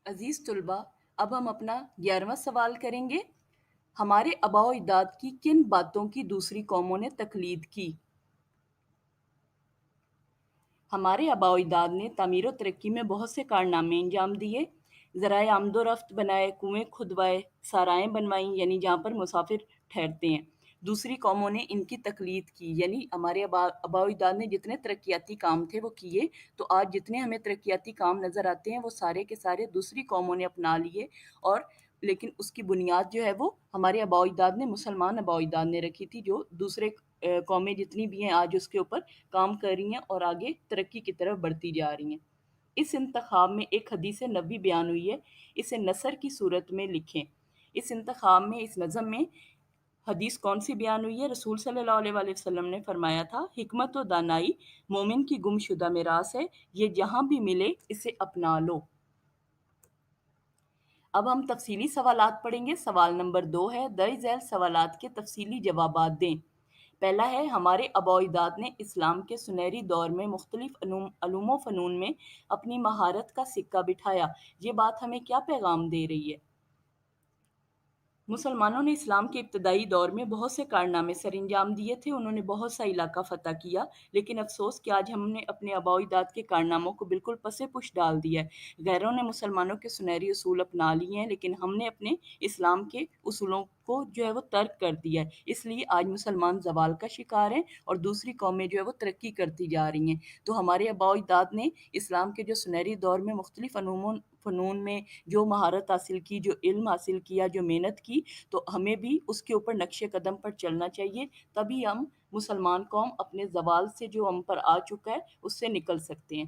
عزیز طلبہ، اب ہم اپنا 11واں سوال کریں گے۔ ہمارے آباء و اجداد کی کن باتوں کی دوسری قوموں نے تقلید کی؟ ہمارے آباء و اجداد نے تعمیر و ترقی میں بہت سے کارنامے انجام دیے، ذرائع آمد و رفت بنائے، کنویں کھدوائے، سرائیں بنوائیں، یعنی جہاں پر مسافر ٹھہرتے ہیں۔ دوسری قوموں نے ان کی تقلید کی، یعنی ہمارے آباء و اجداد نے جتنے ترقیاتی کام تھے وہ کیے، تو آج جتنے ہمیں ترقیاتی کام نظر آتے ہیں وہ سارے کے سارے دوسری قوموں نے اپنا لیے، اور لیکن اس کی بنیاد جو ہے وہ ہمارے آباء و اجداد نے، مسلمان آباء و اجداد نے رکھی تھی، جو دوسرے قومیں جتنی بھی ہیں آج اس کے اوپر کام کر رہی ہیں اور آگے ترقی کی طرف بڑھتی جا رہی ہیں۔ اس انتخاب میں ایک حدیث نبوی بیان ہوئی ہے، اسے نثر کی صورت میں لکھیں۔ اس انتخاب میں، اس نظم میں حدیث کون سی بیان ہوئی ہے؟ رسول صلی اللہ علیہ وآلہ وسلم نے فرمایا تھا، حکمت و دانائی مومن کی گم شدہ میراث ہے، یہ جہاں بھی ملے اسے اپنا لو۔ اب ہم تفصیلی سوالات پڑھیں گے۔ سوال نمبر 2 ہے، درج ذیل سوالات کے تفصیلی جوابات دیں۔ پہلا ہے، ہمارے آباء و اجداد نے اسلام کے سنہری دور میں مختلف علوم و فنون میں اپنی مہارت کا سکہ بٹھایا، یہ بات ہمیں کیا پیغام دے رہی ہے؟ مسلمانوں نے اسلام کے ابتدائی دور میں بہت سے کارنامے سر انجام دیے تھے، انہوں نے بہت سا علاقہ فتح کیا، لیکن افسوس کہ آج ہم نے اپنے آباء و اجداد کے کارناموں کو بالکل پس پش ڈال دیا ہے۔ غیروں نے مسلمانوں کے سنہری اصول اپنا لیے ہیں، لیکن ہم نے اپنے اسلام کے اصولوں کو جو ہے وہ ترک کر دیا ہے، اس لیے آج مسلمان زوال کا شکار ہیں اور دوسری قومیں جو ہے وہ ترقی کرتی جا رہی ہیں۔ تو ہمارے آباء و اجداد نے اسلام کے جو سنہری دور میں مختلف علوم و فنون میں جو مہارت حاصل کی، جو علم حاصل کیا، جو محنت کی، تو ہمیں بھی اس کے اوپر نقش قدم پر چلنا چاہیے، تبھی ہم مسلمان قوم اپنے زوال سے جو ہم پر آ چکا ہے اس سے نکل سکتے ہیں۔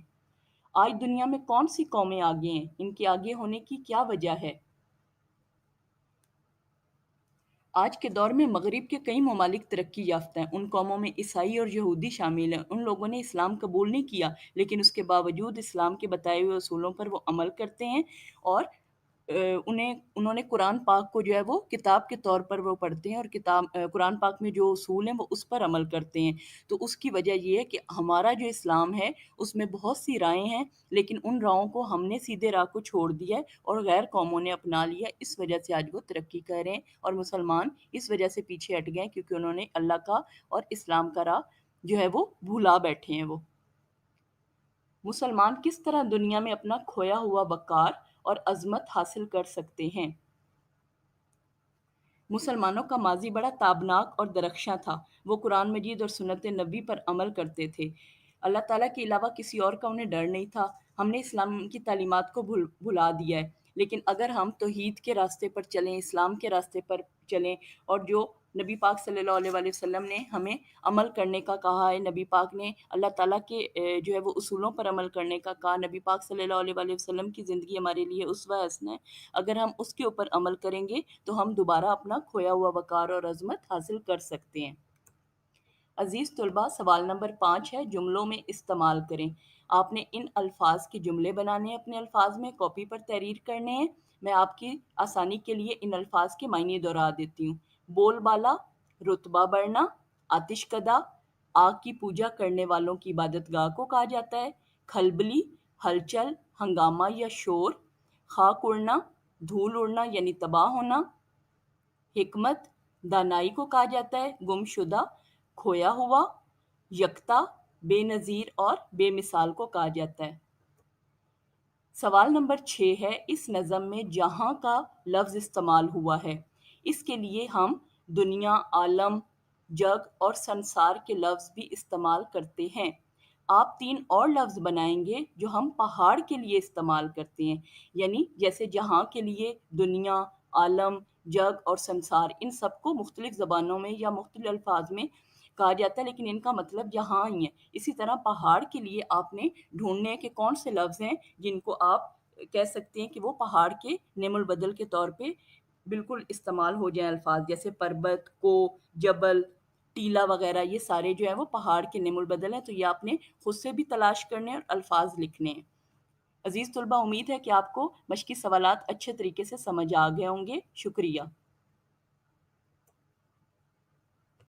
آج دنیا میں کون سی قومیں آگے ہیں؟ ان کے آگے ہونے کی کیا وجہ ہے؟ آج کے دور میں مغرب کے کئی ممالک ترقی یافتہ ہیں، ان قوموں میں عیسائی اور یہودی شامل ہیں۔ ان لوگوں نے اسلام قبول نہیں کیا، لیکن اس کے باوجود اسلام کے بتائے ہوئے اصولوں پر وہ عمل کرتے ہیں، اور انہوں نے قرآن پاک کو جو ہے وہ کتاب کے طور پر وہ پڑھتے ہیں، اور قرآن پاک میں جو اصول ہیں وہ اس پر عمل کرتے ہیں۔ تو اس کی وجہ یہ ہے کہ ہمارا جو اسلام ہے اس میں بہت سی رائیں ہیں، لیکن ان راہوں کو ہم نے سیدھے راہ کو چھوڑ دیا ہے اور غیر قوموں نے اپنا لیا، اس وجہ سے آج وہ ترقی کر رہے ہیں، اور مسلمان اس وجہ سے پیچھے ہٹ گئے ہیں کیونکہ انہوں نے اللہ کا اور اسلام کا راہ جو ہے وہ بھولا بیٹھے ہیں۔ وہ مسلمان کس طرح دنیا میں اپنا کھویا ہوا وقار اور عظمت حاصل کر سکتے ہیں؟ مسلمانوں کا ماضی بڑا تابناک اور درخشاں تھا، وہ قرآن مجید اور سنت نبی پر عمل کرتے تھے، اللہ تعالیٰ کے علاوہ کسی اور کا انہیں ڈر نہیں تھا۔ ہم نے اسلام کی تعلیمات کو بھلا دیا ہے، لیکن اگر ہم توحید کے راستے پر چلیں، اسلام کے راستے پر چلیں، اور جو نبی پاک صلی اللہ علیہ وآلہ وسلم نے ہمیں عمل کرنے کا کہا ہے، نبی پاک نے اللہ تعالیٰ کے جو ہے وہ اصولوں پر عمل کرنے کا کہا، نبی پاک صلی اللہ علیہ وآلہ وسلم کی زندگی ہمارے لیے اسوہ حسنہ ہے، اگر ہم اس کے اوپر عمل کریں گے تو ہم دوبارہ اپنا کھویا ہوا وقار اور عظمت حاصل کر سکتے ہیں۔ عزیز طلبہ، سوال نمبر 5 ہے، جملوں میں استعمال کریں۔ آپ نے ان الفاظ کے جملے بنانے ہیں، اپنے الفاظ میں کاپی پر تحریر کرنے ہیں۔ میں آپ کی آسانی کے لیے ان الفاظ کے معنی دہرا دیتی ہوں۔ بول بالا، رتبہ بڑھنا، آتش کدہ، آگ کی پوجا کرنے والوں کی عبادت گاہ کو کہا جاتا ہے۔ کھلبلی، ہلچل، ہنگامہ یا شور۔ خاک اڑنا، دھول اڑنا یعنی تباہ ہونا۔ حکمت، دانائی کو کہا جاتا ہے، گم شدہ، کھویا ہوا۔ یکتا، بے نظیر اور بے مثال کو کہا جاتا ہے۔ سوال نمبر 6 ہے، اس نظم میں جہاں کا لفظ استعمال ہوا ہے، اس کے لیے ہم دنیا، عالم، جگ اور سنسار کے لفظ بھی استعمال کرتے ہیں۔ آپ 3 اور لفظ بنائیں گے جو ہم پہاڑ کے لیے استعمال کرتے ہیں، یعنی جیسے جہاں کے لیے دنیا، عالم، جگ اور سنسار، ان سب کو مختلف زبانوں میں یا مختلف الفاظ میں کہا جاتا ہے، لیکن ان کا مطلب یہاں ہی ہے۔ اسی طرح پہاڑ کے لیے آپ نے ڈھونڈنے ہیں کہ کون سے لفظ ہیں جن کو آپ کہہ سکتے ہیں کہ وہ پہاڑ کے نیم البدل کے طور پہ بالکل استعمال ہو جائیں الفاظ، جیسے پربت، کو، جبل، ٹیلا وغیرہ، یہ سارے جو ہیں وہ پہاڑ کے نیم البدل ہیں، تو یہ آپ نے خود سے بھی تلاش کرنے اور الفاظ لکھنے ہیں۔ عزیز طلبہ، امید ہے کہ آپ کو مشقی سوالات اچھے طریقے سے سمجھ آ گئے ہوں گے۔ شکریہ۔